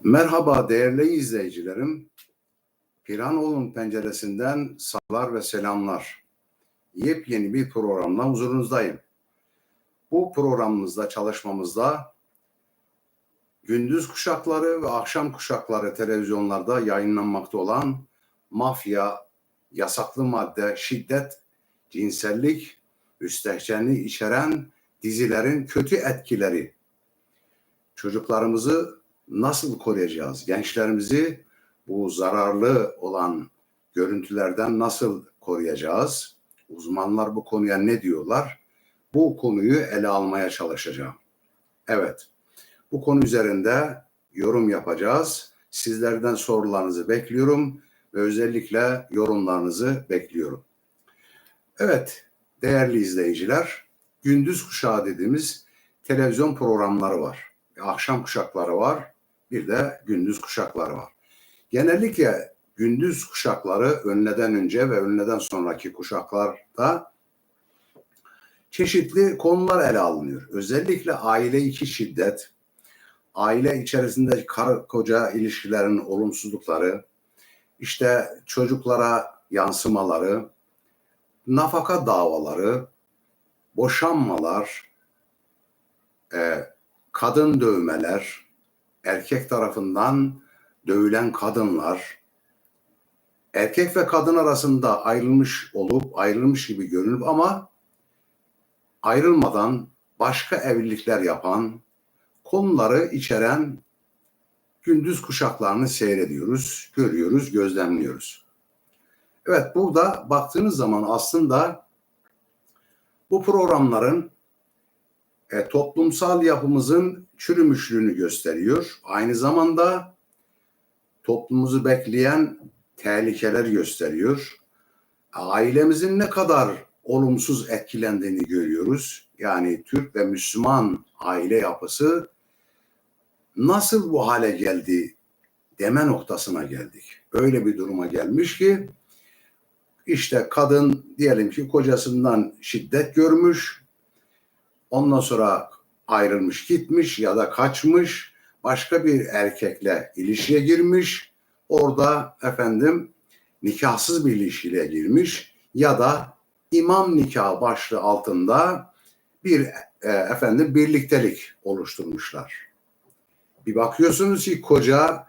Merhaba değerli izleyicilerim. Piranoğlu'nun penceresinden saygılar ve selamlar. Yepyeni bir programla huzurunuzdayım. Bu programımızda, çalışmamızda gündüz kuşakları ve akşam kuşakları televizyonlarda yayınlanmakta olan mafya, yasaklı madde, şiddet, cinsellik, müstehcenliği içeren dizilerin kötü etkileri, çocuklarımızı nasıl koruyacağız, gençlerimizi bu zararlı olan görüntülerden nasıl koruyacağız? Uzmanlar bu konuya ne diyorlar? Bu konuyu ele almaya çalışacağım. Evet, bu konu üzerinde yorum yapacağız. Sizlerden sorularınızı bekliyorum ve özellikle yorumlarınızı bekliyorum. Evet, değerli izleyiciler, gündüz kuşağı dediğimiz televizyon programları var. Akşam kuşakları var, bir de gündüz kuşakları var. Genellikle gündüz kuşakları öğleden önce ve öğleden sonraki kuşaklarda çeşitli konular ele alınıyor. Özellikle aile içi şiddet, aile içerisindeki karı koca ilişkilerin olumsuzlukları, işte çocuklara yansımaları, nafaka davaları, boşanmalar, kadın dövmeler, erkek tarafından dövülen kadınlar, erkek ve kadın arasında ayrılmış olup ayrılmış gibi görünüp ama ayrılmadan başka evlilikler yapan konuları içeren gündüz kuşaklarını seyrediyoruz, görüyoruz, gözlemliyoruz. Evet, burada baktığınız zaman aslında bu programların toplumsal yapımızın çürümüşlüğünü gösteriyor. Aynı zamanda toplumumuzu bekleyen tehlikeler gösteriyor. Ailemizin ne kadar olumsuz etkilendiğini görüyoruz. Yani Türk ve Müslüman aile yapısı nasıl bu hale geldi deme noktasına geldik. Öyle bir duruma gelmiş ki işte kadın diyelim ki kocasından şiddet görmüş, ondan sonra ayrılmış gitmiş ya da kaçmış, başka bir erkekle ilişkiye girmiş, orada nikahsız bir ilişkiye girmiş ya da imam nikahı başlığı altında bir birliktelik oluşturmuşlar. Bir bakıyorsunuz ki koca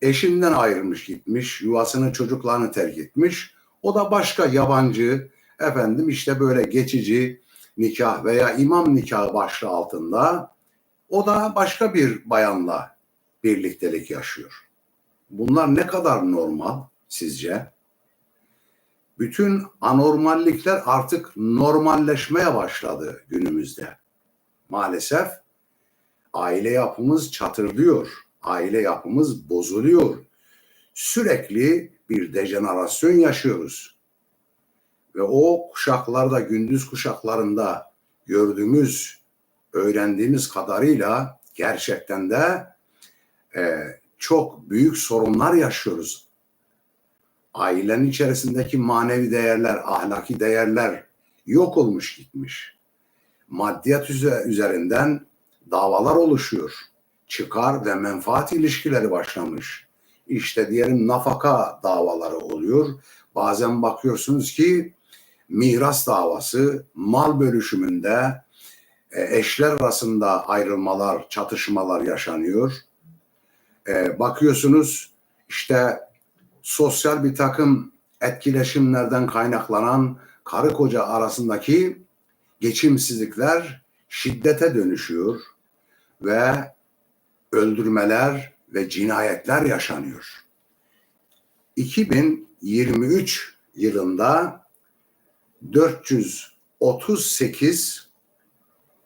eşinden ayrılmış gitmiş, yuvasını çocuklarını terk etmiş, o da başka yabancı işte böyle geçici nikah veya imam nikahı başlığı altında o da başka bir bayanla birliktelik yaşıyor. Bunlar ne kadar normal sizce? Bütün anormallikler artık normalleşmeye başladı günümüzde. Maalesef aile yapımız çatırdıyor. Aile yapımız bozuluyor. Sürekli bir dejenerasyon yaşıyoruz. Ve o kuşaklarda, gündüz kuşaklarında gördüğümüz, öğrendiğimiz kadarıyla gerçekten de çok büyük sorunlar yaşıyoruz. Ailenin içerisindeki manevi değerler, ahlaki değerler yok olmuş gitmiş. Maddiyat üzerinden davalar oluşuyor. Çıkar ve menfaat ilişkileri başlamış. İşte diyelim nafaka davaları oluyor. Bazen bakıyorsunuz ki miras davası, mal bölüşümünde eşler arasında ayrılmalar, çatışmalar yaşanıyor. Bakıyorsunuz işte sosyal bir takım etkileşimlerden kaynaklanan karı koca arasındaki geçimsizlikler şiddete dönüşüyor ve öldürmeler ve cinayetler yaşanıyor. 2023 yılında 438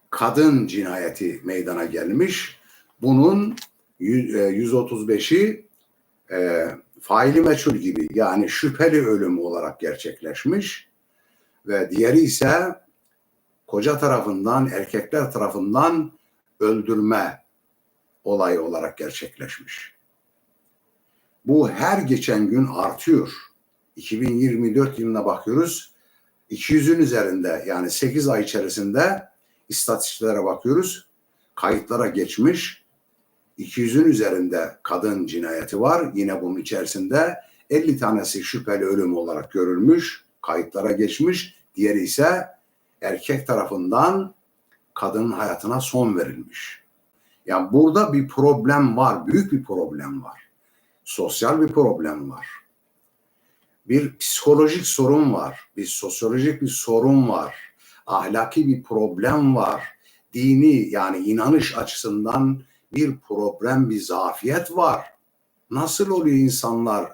kadın cinayeti meydana gelmiş. Bunun 135'i faili meçhul gibi yani şüpheli ölüm olarak gerçekleşmiş ve diğeri ise koca tarafından, erkekler tarafından öldürme olayı olarak gerçekleşmiş. Bu her geçen gün artıyor. 2024 yılına bakıyoruz. 200'ün üzerinde yani 8 ay içerisinde istatistiklere bakıyoruz. Kayıtlara geçmiş. 200'ün üzerinde kadın cinayeti var. Yine bunun içerisinde 50 tanesi şüpheli ölüm olarak görülmüş, kayıtlara geçmiş. Diğeri ise erkek tarafından kadının hayatına son verilmiş. Yani burada bir problem var, büyük bir problem var. Sosyal bir problem var. Bir psikolojik sorun var, bir sosyolojik bir sorun var, ahlaki bir problem var, dini yani inanış açısından bir problem, bir zafiyet var. Nasıl oluyor insanlar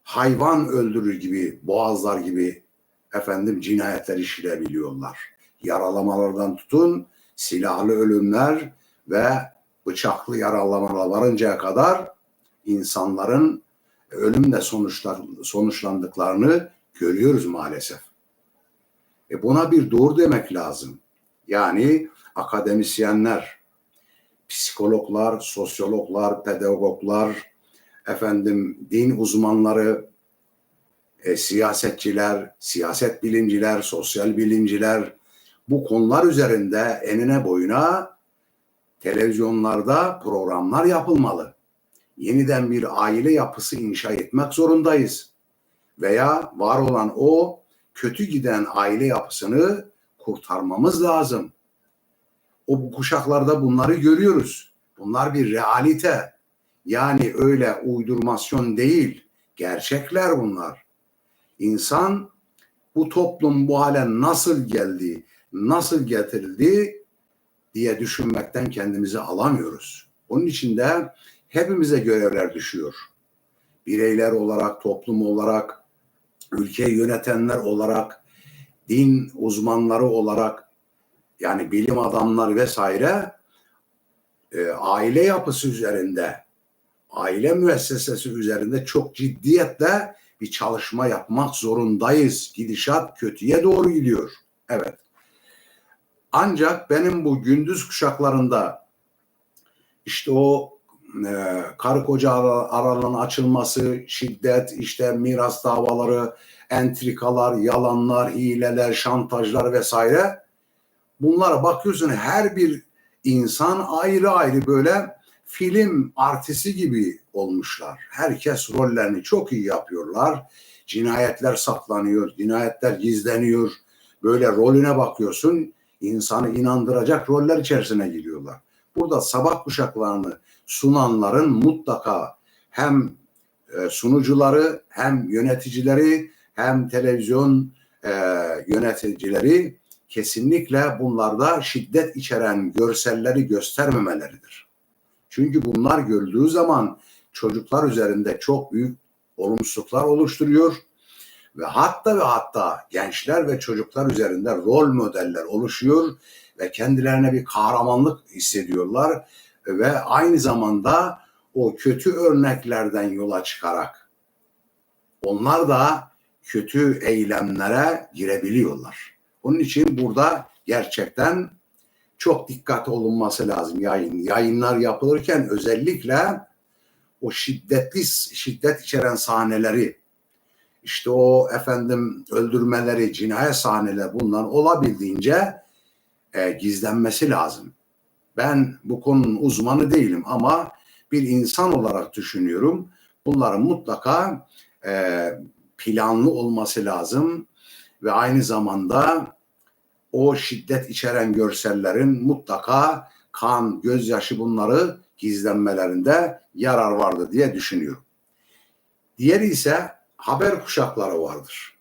hayvan öldürür gibi, boğazlar gibi cinayetler işleyebiliyorlar? Yaralamalardan tutun, silahlı ölümler ve bıçaklı yaralamalar varıncaya kadar insanların ölümle sonuçlandıklarını görüyoruz maalesef. Buna bir dur demek lazım. Yani akademisyenler, psikologlar, sosyologlar, pedagoglar, din uzmanları, siyasetçiler, siyaset bilimciler, sosyal bilimciler bu konular üzerinde enine boyuna televizyonlarda programlar yapılmalı. Yeniden bir aile yapısı inşa etmek zorundayız. Veya var olan o kötü giden aile yapısını kurtarmamız lazım. Bu kuşaklarda bunları görüyoruz. Bunlar bir realite. Yani öyle uydurmasyon değil. Gerçekler bunlar. İnsan bu toplum bu hale nasıl geldi, nasıl getirildi diye düşünmekten kendimizi alamıyoruz. Onun için de hepimize görevler düşüyor. Bireyler olarak, toplum olarak, ülkeyi yönetenler olarak, din uzmanları olarak, yani bilim adamları vesaire aile yapısı üzerinde, aile müessesesi üzerinde çok ciddiyetle bir çalışma yapmak zorundayız. Gidişat kötüye doğru gidiyor. Evet. Ancak benim bu gündüz kuşaklarında işte o karı koca aralığının açılması, şiddet, işte miras davaları, entrikalar, yalanlar, hileler, şantajlar vesaire. Bunlara bakıyorsun her bir insan ayrı ayrı böyle film artisti gibi olmuşlar. Herkes rollerini çok iyi yapıyorlar. Cinayetler saklanıyor, cinayetler gizleniyor. Böyle rolüne bakıyorsun, insanı inandıracak roller içerisine giriyorlar. Burada sabah kuşaklarını sunanların mutlaka hem sunucuları hem yöneticileri hem televizyon yöneticileri kesinlikle bunlarda şiddet içeren görselleri göstermemeleridir. Çünkü bunlar görüldüğü zaman çocuklar üzerinde çok büyük olumsuzluklar oluşturuyor ve hatta gençler ve çocuklar üzerinde rol modeller oluşuyor ve kendilerine bir kahramanlık hissediyorlar ve aynı zamanda o kötü örneklerden yola çıkarak onlar da kötü eylemlere girebiliyorlar. Onun için burada gerçekten çok dikkatli olunması lazım yayınlar yapılırken özellikle o şiddet içeren sahneleri, işte o öldürmeleri, cinayet sahneleri bunların olabildiğince gizlenmesi lazım. Ben bu konunun uzmanı değilim ama bir insan olarak düşünüyorum. Bunların mutlaka planlı olması lazım ve aynı zamanda o şiddet içeren görsellerin mutlaka kan, gözyaşı bunları gizlenmelerinde yarar vardır diye düşünüyorum. Diğeri ise haber kuşakları vardır.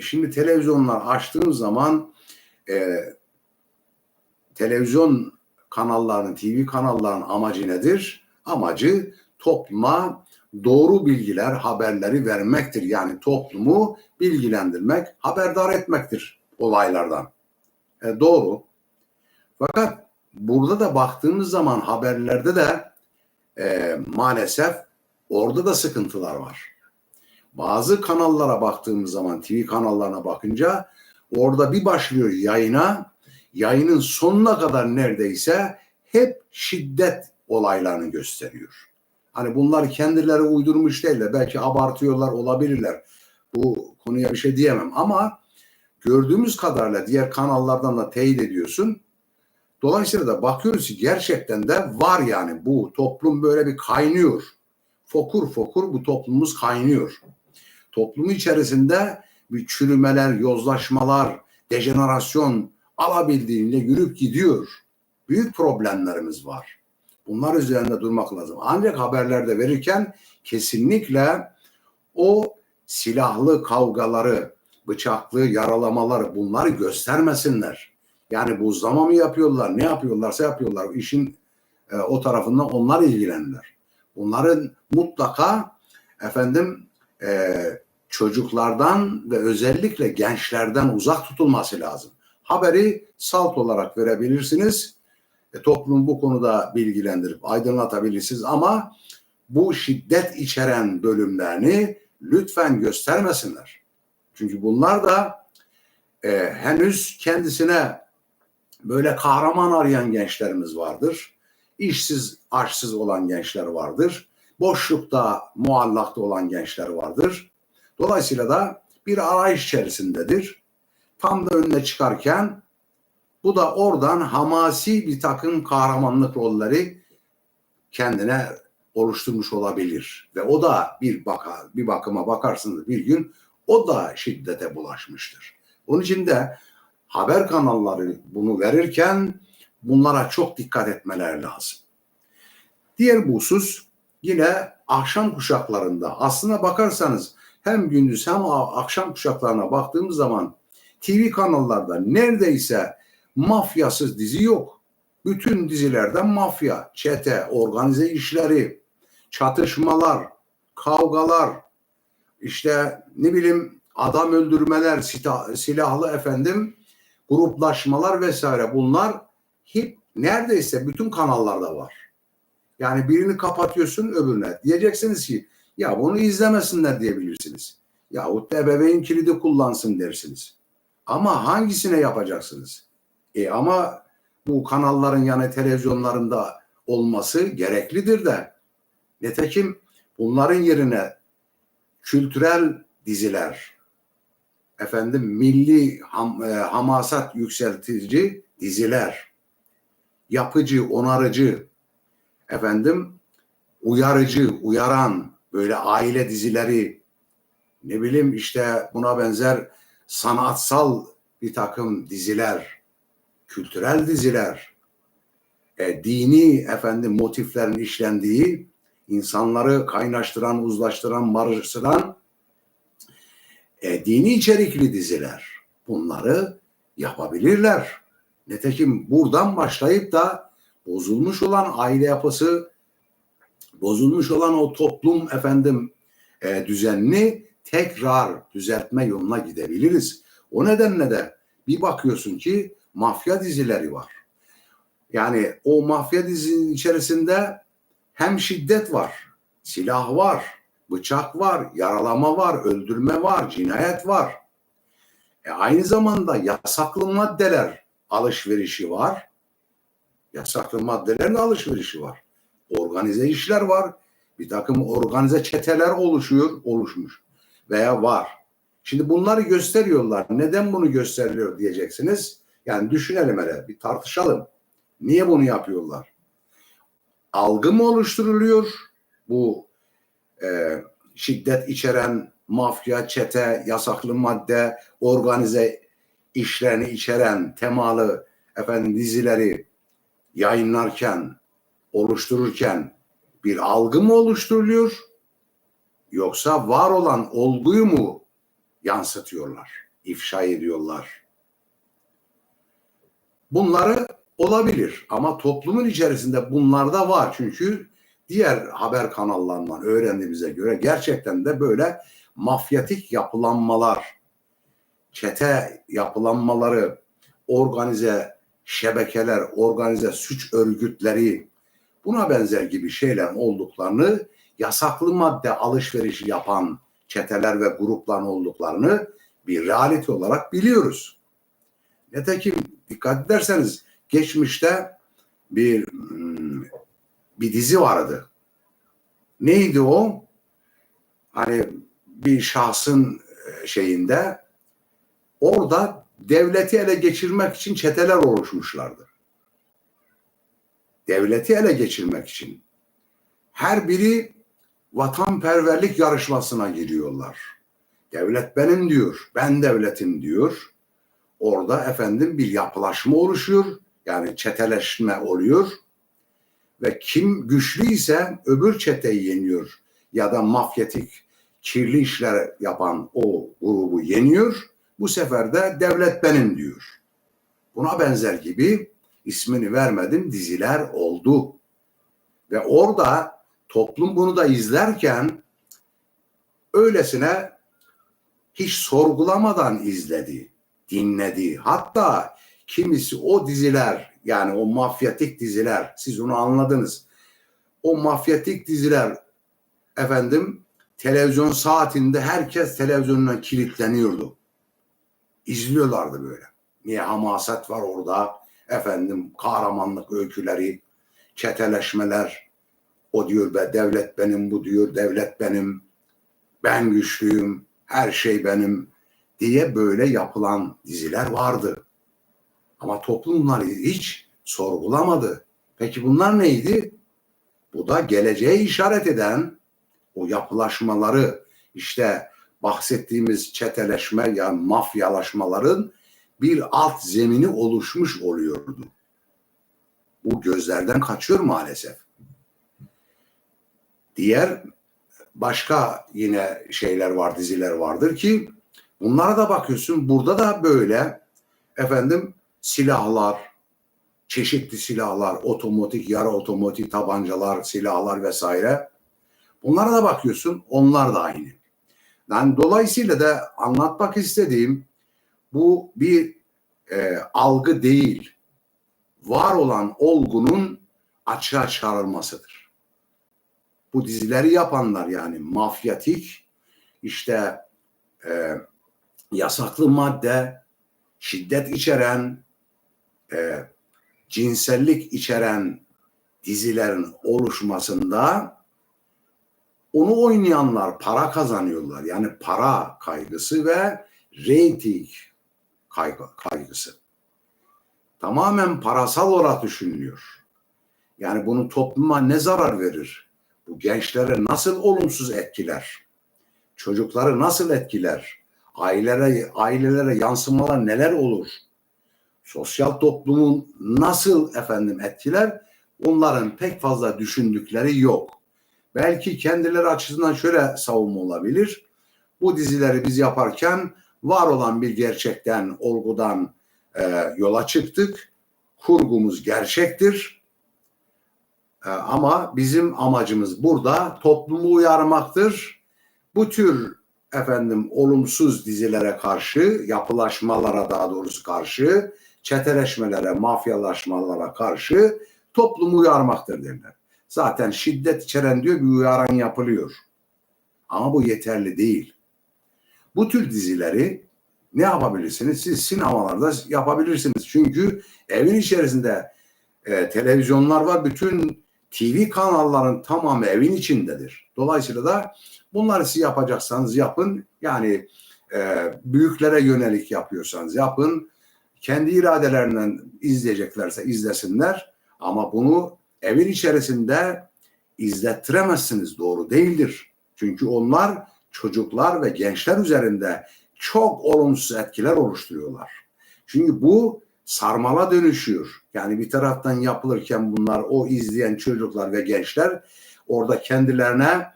Şimdi televizyonlar açtığım zaman televizyon kanallarının, TV kanallarının amacı nedir? Amacı topluma doğru bilgiler, haberleri vermektir. Yani toplumu bilgilendirmek, haberdar etmektir olaylardan. Doğru. Fakat burada da baktığımız zaman haberlerde de maalesef orada da sıkıntılar var. Bazı kanallara baktığımız zaman, TV kanallarına bakınca orada bir başlıyor yayının sonuna kadar neredeyse hep şiddet olaylarını gösteriyor. Hani bunlar kendileri uydurmuş değil de belki abartıyorlar olabilirler. Bu konuya bir şey diyemem ama gördüğümüz kadarıyla diğer kanallardan da teyit ediyorsun. Dolayısıyla da bakıyoruz ki gerçekten de var yani bu toplum böyle bir kaynıyor. Fokur fokur bu toplumumuz kaynıyor. Toplumun içerisinde bir çürümeler, yozlaşmalar, dejenerasyon alabildiğince yürüp gidiyor. Büyük problemlerimiz var. Bunlar üzerinde durmak lazım. Ancak haberlerde verirken kesinlikle o silahlı kavgaları, bıçaklı yaralamaları bunları göstermesinler. Yani buzlama mı yapıyorlar, ne yapıyorlarsa yapıyorlar. İşin o tarafından onlar ilgilenirler. Bunların mutlaka efendim çocuklardan ve özellikle gençlerden uzak tutulması lazım. Haberi salt olarak verebilirsiniz. Toplum bu konuda bilgilendirip aydınlatabilirsiniz ama bu şiddet içeren bölümlerini lütfen göstermesinler. Çünkü bunlar da henüz kendisine böyle kahraman arayan gençlerimiz vardır. İşsiz, açsız olan gençler vardır. Boşlukta, muallakta olan gençler vardır. Dolayısıyla da bir arayış içerisindedir. Tam da önüne çıkarken bu da oradan hamasi bir takım kahramanlık rolleri kendine oluşturmuş olabilir. Ve o da bir bakıma bakarsınız bir gün o da şiddete bulaşmıştır. Onun için de haber kanalları bunu verirken bunlara çok dikkat etmeler lazım. Diğer bir husus yine akşam kuşaklarında. Aslına bakarsanız hem gündüz hem akşam kuşaklarına baktığımız zaman TV kanallarda neredeyse mafyasız dizi yok. Bütün dizilerden mafya, çete, organize işleri, çatışmalar, kavgalar, işte ne bileyim adam öldürmeler, silahlı efendim gruplaşmalar vesaire bunlar hep neredeyse bütün kanallarda var. Yani birini kapatıyorsun öbürüne. Diyeceksiniz ki ya bunu izlemesinler diyebilirsiniz. Yahut da ebeveyn kilidi kullansın dersiniz. Ama hangisine yapacaksınız? Ama bu kanalların yani televizyonlarında olması gereklidir de. Nitekim bunların yerine kültürel diziler, efendim milli hamasat yükseltici diziler, yapıcı, onarıcı, efendim uyarıcı, uyaran böyle aile dizileri, ne bileyim işte buna benzer sanatsal bir takım diziler, kültürel diziler, dini efendim motiflerin işlendiği, insanları kaynaştıran, uzlaştıran, barıştıran dini içerikli diziler. Bunları yapabilirler. Nitekim buradan başlayıp da bozulmuş olan aile yapısı, bozulmuş olan o toplum efendim düzenini tekrar düzeltme yoluna gidebiliriz. O nedenle de bir bakıyorsun ki mafya dizileri var. Yani o mafya dizinin içerisinde hem şiddet var, silah var, bıçak var, yaralama var, öldürme var, cinayet var. Aynı zamanda yasaklı maddeler alışverişi var. Yasaklı maddelerin alışverişi var. Organize işler var. Bir takım organize çeteler oluşmuş veya var. Şimdi bunları gösteriyorlar. Neden bunu gösteriliyor diyeceksiniz. Yani düşünelim hele, bir tartışalım. Niye bunu yapıyorlar? Algı mı oluşturuluyor? Bu şiddet içeren mafya, çete, yasaklı madde, organize işlerini içeren temalı efendim dizileri yayınlarken, oluştururken bir algı mı oluşturuluyor? Yoksa var olan olguyu mu yansıtıyorlar, ifşa ediyorlar? Bunları olabilir ama toplumun içerisinde bunlar da var. Çünkü diğer haber kanallarından öğrendiğimize göre gerçekten de böyle mafyatik yapılanmalar, çete yapılanmaları, organize şebekeler, organize suç örgütleri, buna benzer gibi şeyler olduklarını, yasaklı madde alışverişi yapan çeteler ve grupların olduklarını bir realite olarak biliyoruz. Nitekim dikkat ederseniz geçmişte bir dizi vardı. Neydi o? Hani bir şahsın şeyinde orada devleti ele geçirmek için çeteler oluşmuşlardı. devleti ele geçirmek için. Her biri vatanperverlik yarışmasına giriyorlar. Devlet benim diyor, ben devletim diyor. Orada efendim bir yapılaşma oluşuyor. Yani çeteleşme oluyor. Ve kim güçlüyse öbür çeteyi yeniyor. Ya da mafyatik, kirli işler yapan o grubu yeniyor. Bu sefer de devlet benim diyor. Buna benzer gibi ismini vermedim diziler oldu. Ve orada toplum bunu da izlerken öylesine hiç sorgulamadan izledi, dinledi. Hatta kimisi o diziler, yani o mafyatik diziler, siz onu anladınız. O mafyatik diziler efendim televizyon saatinde herkes televizyonuna kilitleniyordu. İzliyorlardı böyle. Niye? Hamaset var orada. Efendim kahramanlık öyküleri, çeteleşmeler. O diyor be devlet benim, bu diyor devlet benim. Ben güçlüyüm, her şey benim diye böyle yapılan diziler vardı. Ama toplum bunları hiç sorgulamadı. Peki bunlar neydi? Bu da geleceğe işaret eden o yapılaşmaları, işte bahsettiğimiz çeteleşme ya mafyalaşmaların bir alt zemini oluşmuş oluyordu. Bu gözlerden kaçıyor maalesef. Diğer başka yine şeyler var, diziler vardır ki bunlara da bakıyorsun. Burada da böyle efendim silahlar, çeşitli silahlar, otomatik, yarı otomatik tabancalar, silahlar vesaire. Bunlara da bakıyorsun, onlar da aynı. Yani dolayısıyla da anlatmak istediğim bu bir algı değil, var olan olgunun açığa çıkarılmasıdır. Bu dizileri yapanlar yani mafyatik, işte yasaklı madde, şiddet içeren, cinsellik içeren dizilerin oluşmasında onu oynayanlar para kazanıyorlar. Yani para kaygısı ve reyting kaygısı. Tamamen parasal olarak düşünülüyor. Yani bunu topluma ne zarar verir? Bu gençlere nasıl olumsuz etkiler? Çocukları nasıl etkiler? Ailelere yansımalar neler olur? Sosyal toplumun nasıl efendim etkiler? Onların pek fazla düşündükleri yok. Belki kendileri açısından şöyle savunma olabilir. Bu dizileri biz yaparken var olan bir gerçekten, olgudan yola çıktık. Kurgumuz gerçektir. Ama bizim amacımız burada toplumu uyarmaktır. Bu tür efendim olumsuz dizilere karşı, yapılaşmalara daha doğrusu karşı, çeteleşmelere, mafyalaşmalara karşı toplumu uyarmaktır derler. Zaten şiddet içeren diyor bir uyaran yapılıyor. Ama bu yeterli değil. Bu tür dizileri ne yapabilirsiniz? Siz sinemalarda yapabilirsiniz. Çünkü evin içerisinde televizyonlar var. Bütün TV kanalların tamamı evin içindedir. Dolayısıyla da bunları siz yapacaksanız yapın. Yani büyüklere yönelik yapıyorsanız yapın. Kendi iradelerinden izleyeceklerse izlesinler. Ama bunu evin içerisinde izlettiremezsiniz. Doğru değildir. Çünkü onlar çocuklar ve gençler üzerinde çok olumsuz etkiler oluşturuyorlar. Çünkü bu sarmala dönüşüyor. Yani bir taraftan yapılırken bunlar o izleyen çocuklar ve gençler orada kendilerine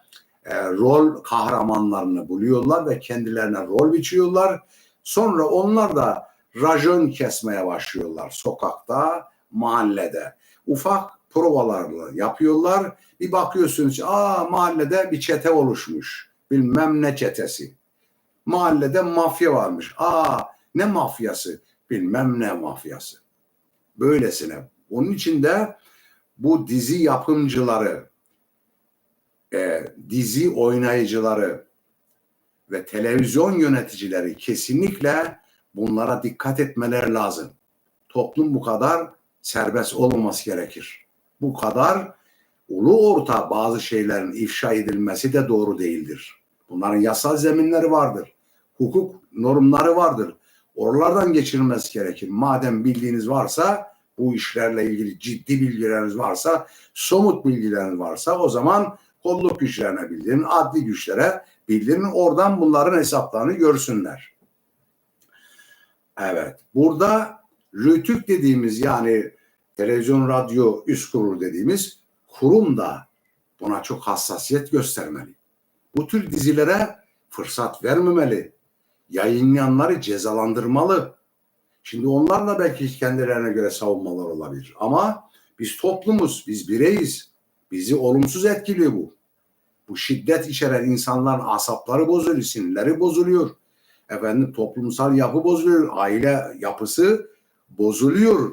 rol kahramanlarını buluyorlar ve kendilerine rol biçiyorlar. Sonra onlar da rajon kesmeye başlıyorlar sokakta, mahallede. Ufak provalarla yapıyorlar. Bir bakıyorsunuz mahallede bir çete oluşmuş. Bilmem ne çetesi. Mahallede mafya varmış. Ne mafyası? Bilmem ne mafyası. Böylesine. Onun için de bu dizi yapımcıları, dizi oynayıcıları ve televizyon yöneticileri kesinlikle bunlara dikkat etmeleri lazım. Toplum bu kadar serbest olmaması gerekir. Bu kadar ulu orta bazı şeylerin ifşa edilmesi de doğru değildir. Bunların yasal zeminleri vardır. Hukuk normları vardır. Oralardan geçirilmesi gerekir. Madem bildiğiniz varsa bu işlerle ilgili ciddi bilgileriniz varsa, somut bilgileriniz varsa o zaman kolluk güçlerine bildirin, adli güçlere bildirin. Oradan bunların hesaplarını görsünler. Evet. Burada RTÜK dediğimiz, yani televizyon radyo üst kurulu dediğimiz kurum da buna çok hassasiyet göstermeli. Bu tür dizilere fırsat vermemeli. Yayınlayanları cezalandırmalı. Şimdi onlarla belki kendilerine göre savunmalar olabilir. Ama biz toplumuz, biz bireyiz. Bizi olumsuz etkiliyor bu. Bu şiddet içeren insanların asapları bozuluyor, sinirleri bozuluyor. Efendim, toplumsal yapı bozuluyor, aile yapısı bozuluyor.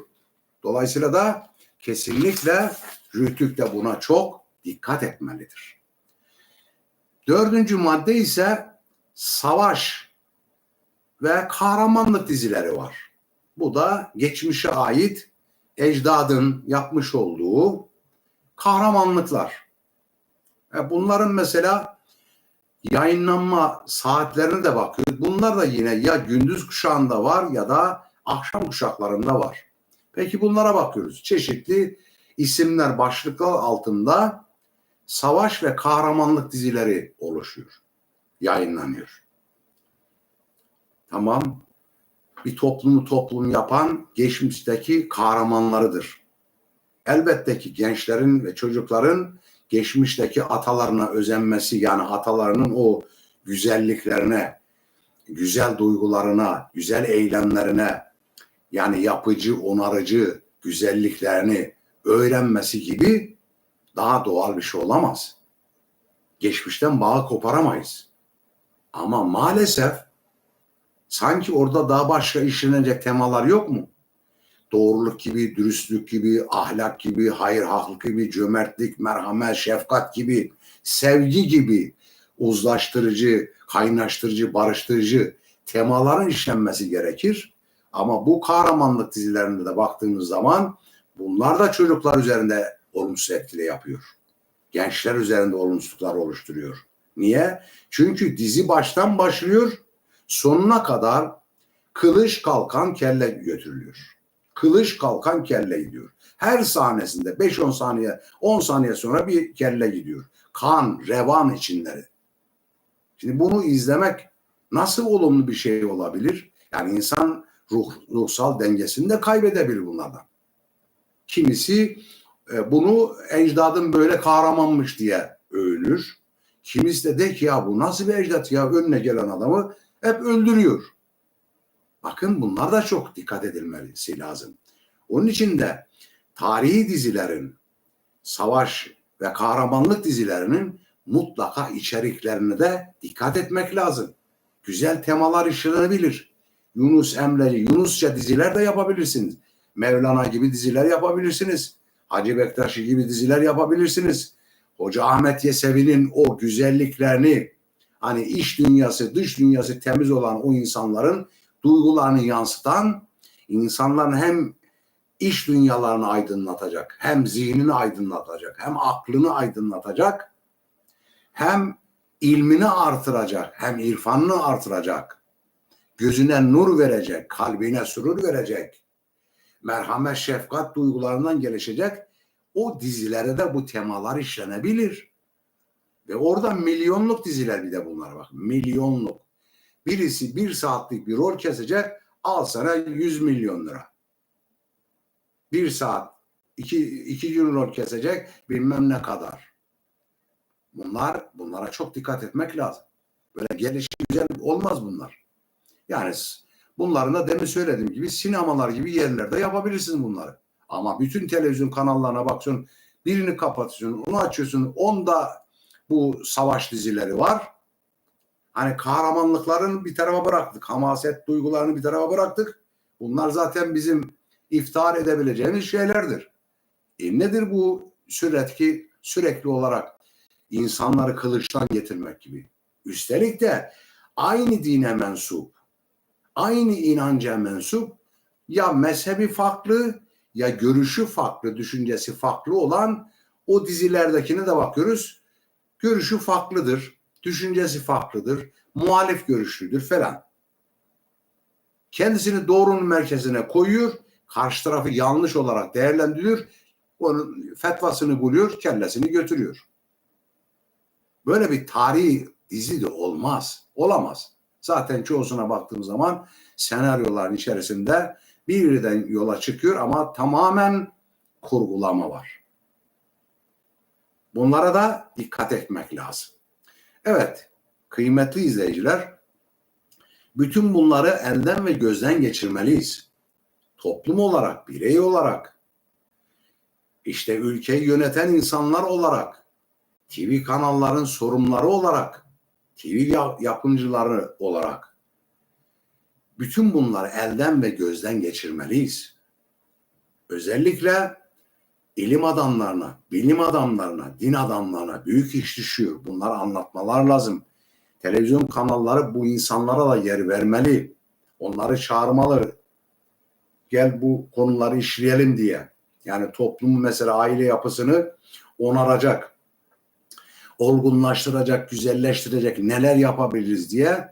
Dolayısıyla da kesinlikle RTÜK de buna çok dikkat etmelidir. 4. madde ise savaş ve kahramanlık dizileri var. Bu da geçmişe ait ecdadın yapmış olduğu kahramanlıklar. Bunların mesela yayınlanma saatlerine de bakıyoruz. Bunlar da yine ya gündüz kuşağında var ya da akşam kuşaklarında var. Peki bunlara bakıyoruz. Çeşitli isimler, başlıklar altında savaş ve kahramanlık dizileri oluşuyor, yayınlanıyor. Tamam, bir toplumu toplum yapan geçmişteki kahramanlarıdır. Elbette ki gençlerin ve çocukların geçmişteki atalarına özenmesi, yani atalarının o güzelliklerine, güzel duygularına, güzel eylemlerine, yani yapıcı, onarıcı güzelliklerini öğrenmesi gibi daha doğal bir şey olamaz. Geçmişten bağı koparamayız. Ama maalesef sanki orada daha başka işlenecek temalar yok mu? Doğruluk gibi, dürüstlük gibi, ahlak gibi, hayır, haklık gibi, cömertlik, merhamet, şefkat gibi, sevgi gibi uzlaştırıcı, kaynaştırıcı, barıştırıcı temaların işlenmesi gerekir. Ama bu kahramanlık dizilerinde de baktığımız zaman bunlar da çocuklar üzerinde olumsuz etkili yapıyor. Gençler üzerinde olumsuzluklar oluşturuyor. Niye? Çünkü dizi baştan başlıyor, sonuna kadar kılıç kalkan kelle götürülüyor. Kılıç kalkan kelle gidiyor. Her sahnesinde 5-10 saniye, 10 saniye sonra bir kelle gidiyor. Kan, revan içinleri. Şimdi bunu izlemek nasıl olumlu bir şey olabilir? Yani insan ruhsal dengesini de kaybedebilir bunlardan. Kimisi bunu ecdadın böyle kahramanmış diye övünür. Kimisi de ki ya bu nasıl bir ecdat ya, önüne gelen adamı hep öldürüyor. Bakın, bunlar da çok dikkat edilmesi lazım. Onun için de tarihi dizilerin, savaş ve kahramanlık dizilerinin mutlaka içeriklerine de dikkat etmek lazım. Güzel temalar işlenebilir. Yunus Emre'li, Yunusça diziler de yapabilirsiniz. Mevlana gibi diziler yapabilirsiniz. Hacı Bektaşi gibi diziler yapabilirsiniz. Hoca Ahmet Yesevi'nin o güzelliklerini, hani iç dünyası, dış dünyası temiz olan o insanların duygularını yansıtan, insanların hem iç dünyalarını aydınlatacak, hem zihnini aydınlatacak, hem aklını aydınlatacak, hem ilmini artıracak, hem irfanını artıracak, gözüne nur verecek, kalbine sürur verecek, merhamet, şefkat duygularından gelişecek, o dizilere de bu temalar işlenebilir. Ve orada milyonluk diziler, bir de bunlara bak, milyonluk. Birisi 1 saatlik bir rol kesecek, al sana 100 milyon lira. 1 saat, iki gün rol kesecek, bilmem ne kadar. Bunlara çok dikkat etmek lazım. Böyle gelişi güzel olmaz bunlar. Yani bunların da demin söylediğim gibi sinemalar gibi yerlerde yapabilirsiniz bunları. Ama bütün televizyon kanallarına bakıyorsun, birini kapatıyorsun, onu açıyorsun, onda bu savaş dizileri var. Hani kahramanlıklarını bir tarafa bıraktık, hamaset duygularını bir tarafa bıraktık. Bunlar zaten bizim iftihar edebileceğimiz şeylerdir. Nedir bu sürekli olarak insanları kılıçtan getirmek gibi? Üstelik de aynı dine mensup, aynı inanca mensup, ya mezhebi farklı, ya görüşü farklı, düşüncesi farklı olan o dizilerdekine de bakıyoruz. Görüşü farklıdır, düşüncesi farklıdır, muhalif görüşlüdür falan. Kendisini doğrunun merkezine koyuyor, karşı tarafı yanlış olarak değerlendiriyor, onun fetvasını buluyor, kellesini götürüyor. Böyle bir tarihi dizi de olmaz, olamaz. Zaten çoğusuna baktığım zaman senaryoların içerisinde birden yola çıkıyor ama tamamen kurgulama var. Bunlara da dikkat etmek lazım. Evet, kıymetli izleyiciler, bütün bunları elden ve gözden geçirmeliyiz. Toplum olarak, birey olarak, işte ülkeyi yöneten insanlar olarak, TV kanalların sorumluları olarak, TV yapımcıları olarak bütün bunları elden ve gözden geçirmeliyiz. Özellikle ilim adamlarına, bilim adamlarına, din adamlarına büyük iş düşüyor. Bunları anlatmalar lazım. Televizyon kanalları bu insanlara da yer vermeli. Onları çağırmalı. Gel bu konuları işleyelim diye. Yani toplumun mesela aile yapısını onaracak, olgunlaştıracak, güzelleştirecek neler yapabiliriz diye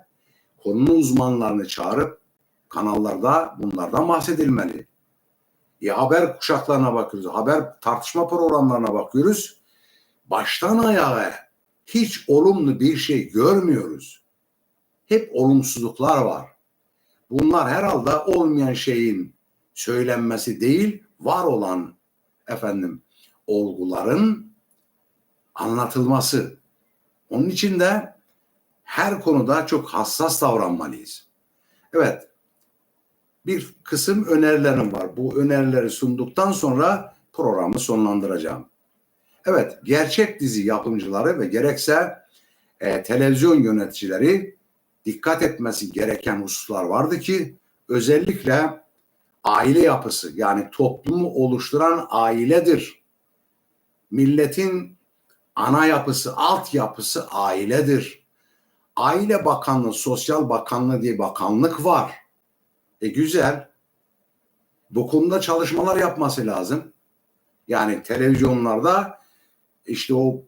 konunun uzmanlarını çağırıp kanallarda bunlardan bahsedilmeli. Haber kuşaklarına bakıyoruz, haber tartışma programlarına bakıyoruz. Baştan ayağa hiç olumlu bir şey görmüyoruz. Hep olumsuzluklar var. Bunlar herhalde olmayan şeyin söylenmesi değil, var olan olguların anlatılması. Onun için de her konuda çok hassas davranmalıyız. Evet, bir kısım önerilerim var. Bu önerileri sunduktan sonra programı sonlandıracağım. Evet, gerçek dizi yapımcıları ve gerekse televizyon yöneticileri dikkat etmesi gereken hususlar vardı ki özellikle aile yapısı, yani toplumu oluşturan ailedir. Milletin ana yapısı, altyapısı ailedir. Aile Bakanlığı, Sosyal Bakanlığı diye bakanlık var. Güzel. Bu konuda çalışmalar yapması lazım. Yani televizyonlarda işte o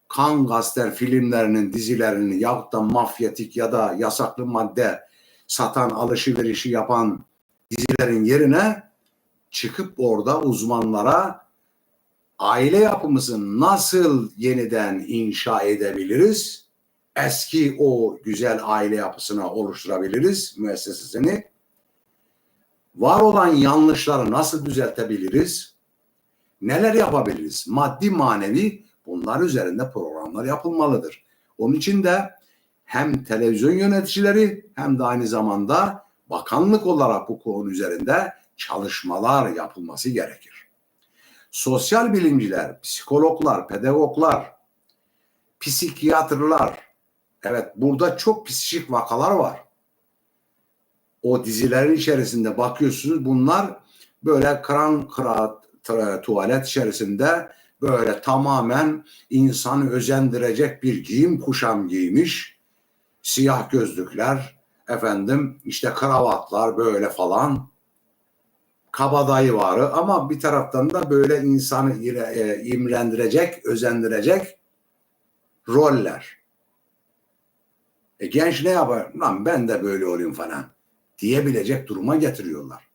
kan gaster filmlerinin, dizilerinin yahut da mafyatik ya da yasaklı madde satan, alışverişi yapan dizilerin yerine çıkıp orada uzmanlara aile yapımızı nasıl yeniden inşa edebiliriz? Eski o güzel aile yapısına oluşturabiliriz, müessesesini. Var olan yanlışları nasıl düzeltebiliriz? Neler yapabiliriz? Maddi manevi bunlar üzerinde programlar yapılmalıdır. Onun için de hem televizyon yöneticileri hem de aynı zamanda bakanlık olarak bu konu üzerinde çalışmalar yapılması gerekir. Sosyal bilimciler, psikologlar, pedagoglar, psikiyatrlar, evet burada çok psikik vakalar var. O dizilerin içerisinde bakıyorsunuz bunlar böyle kıran kıraat tuvalet içerisinde böyle tamamen insanı özendirecek bir giyim kuşam giymiş. Siyah gözlükler, işte kravatlar böyle falan. Kabadayı varı ama bir taraftan da böyle insanı imrendirecek, özendirecek roller. Genç ne yapar? Lan ben de böyle olayım falan diyebilecek duruma getiriyorlar.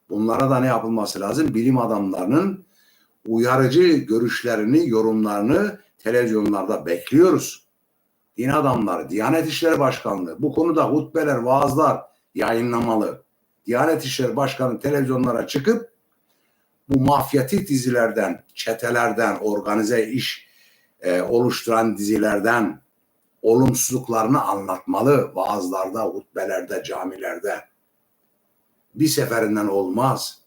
Bunlara da ne yapılması lazım? Bilim adamlarının uyarıcı görüşlerini, yorumlarını televizyonlarda bekliyoruz. Din adamları, Diyanet İşleri Başkanlığı bu konuda hutbeler, vaazlar yayınlamalı. Diyanet İşleri Başkanı televizyonlara çıkıp bu mafyatik dizilerden, çetelerden, organize iş oluşturan dizilerden olumsuzluklarını anlatmalı. Vaazlarda, hutbelerde, camilerde. Bir seferinden olmaz.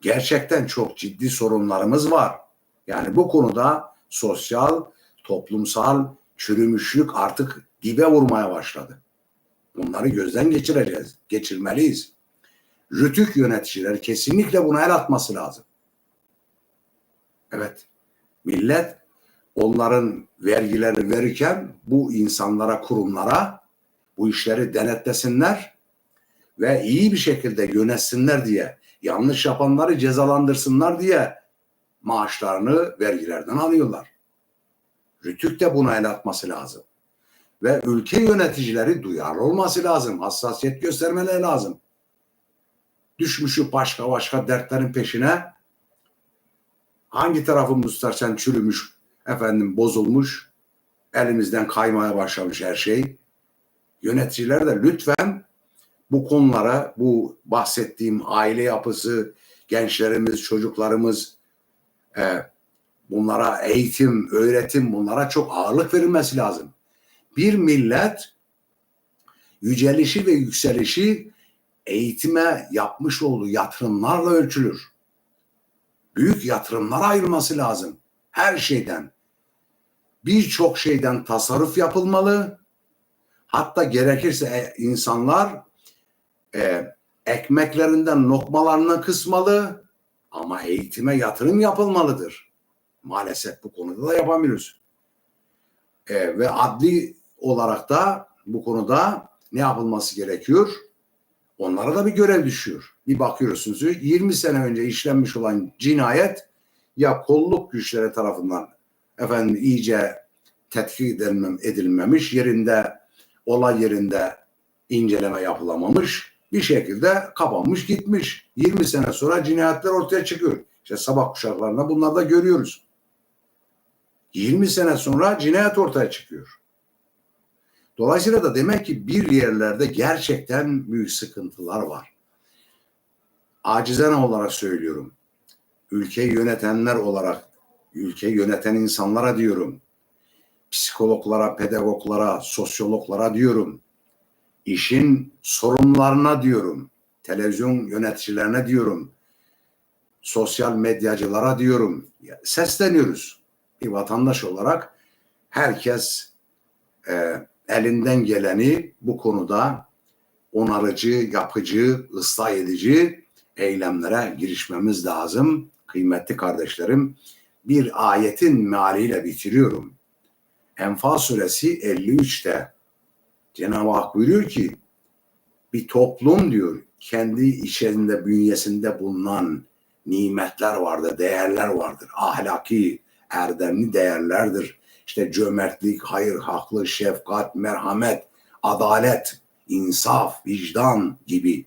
Gerçekten çok ciddi sorunlarımız var. Yani bu konuda sosyal, toplumsal çürümüşlük artık dibe vurmaya başladı. Bunları gözden geçirmeliyiz. Rütük yöneticiler kesinlikle buna el atması lazım. Evet, millet onların vergilerini verirken bu insanlara, kurumlara bu işleri denetlesinler ve iyi bir şekilde yönetsinler diye, yanlış yapanları cezalandırsınlar diye maaşlarını vergilerden alıyorlar. Rütük de buna el atması lazım. Ve ülke yöneticileri duyarlı olması lazım. Hassasiyet göstermeleri lazım. düşmüşü başka başka dertlerin peşine. Hangi tarafımız tutarsan çürümüş, efendim bozulmuş, elimizden kaymaya başlamış her şey. Yöneticiler de lütfen bu konulara, bu bahsettiğim aile yapısı, gençlerimiz, çocuklarımız, bunlara eğitim, öğretim, bunlara çok ağırlık verilmesi lazım. Bir millet yücelişi ve yükselişi eğitime yapmış olduğu yatırımlarla ölçülür. Büyük yatırımlara ayrılması lazım. Her şeyden. Birçok şeyden tasarruf yapılmalı. Hatta gerekirse insanlar ekmeklerinden lokmalarını kısmalı ama eğitime yatırım yapılmalıdır. Maalesef bu konuda da yapamıyoruz. Ve adli olarak da bu konuda ne yapılması gerekiyor? Onlara da bir görev düşüyor. Bir bakıyorsunuz 20 sene önce işlenmiş olan cinayet ya kolluk güçleri tarafından iyice tetkik edilmemiş, olay yerinde inceleme yapılamamış, bir şekilde kapanmış gitmiş. 20 sene sonra cinayetler ortaya çıkıyor. İşte sabah kuşaklarında bunları da görüyoruz. 20 sene sonra cinayet ortaya çıkıyor. Dolayısıyla da demek ki bir yerlerde gerçekten büyük sıkıntılar var. Acizane olarak söylüyorum. Ülkeyi yönetenler olarak, ülkeyi yöneten insanlara diyorum. Psikologlara, pedagoglara, sosyologlara diyorum. İşin sorumlularına diyorum. Televizyon yöneticilerine diyorum. Sosyal medyacılara diyorum. Sesleniyoruz. Bir vatandaş olarak herkes elinden geleni bu konuda onarıcı, yapıcı, ıslah edici eylemlere girişmemiz lazım. Kıymetli kardeşlerim, bir ayetin mealiyle bitiriyorum. Enfal suresi 53'te Cenab-ı Hak buyuruyor ki bir toplum diyor kendi içerisinde bünyesinde bulunan nimetler vardır, değerler vardır. Ahlaki, erdemli değerlerdir. İşte cömertlik, hayır, haklı, şefkat, merhamet, adalet, insaf, vicdan gibi,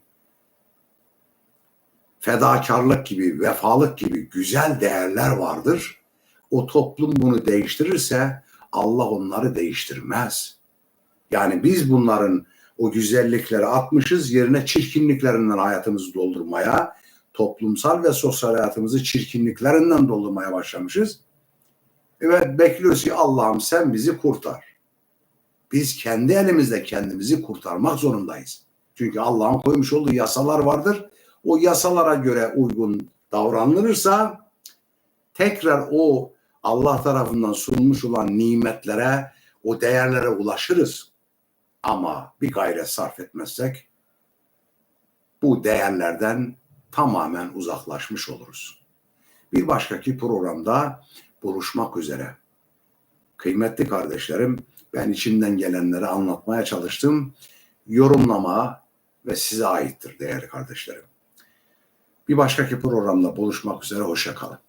fedakarlık gibi, vefalık gibi güzel değerler vardır. O toplum bunu değiştirirse Allah onları değiştirmez. Yani biz bunların o güzellikleri atmışız, yerine çirkinliklerinden hayatımızı doldurmaya, toplumsal ve sosyal hayatımızı çirkinliklerinden doldurmaya başlamışız. Evet, bekliyoruz ki Allah'ım sen bizi kurtar. Biz kendi elimizle kendimizi kurtarmak zorundayız. Çünkü Allah'ın koymuş olduğu yasalar vardır. O yasalara göre uygun davranılırsa tekrar o Allah tarafından sunulmuş olan nimetlere, o değerlere ulaşırız. Ama bir gayret sarf etmezsek bu değerlerden tamamen uzaklaşmış oluruz. Bir başkaki programda buluşmak üzere. Kıymetli kardeşlerim, ben içimden gelenleri anlatmaya çalıştım. Yorumlama ve size aittir değerli kardeşlerim. Bir başkaki programda buluşmak üzere, hoşça kalın.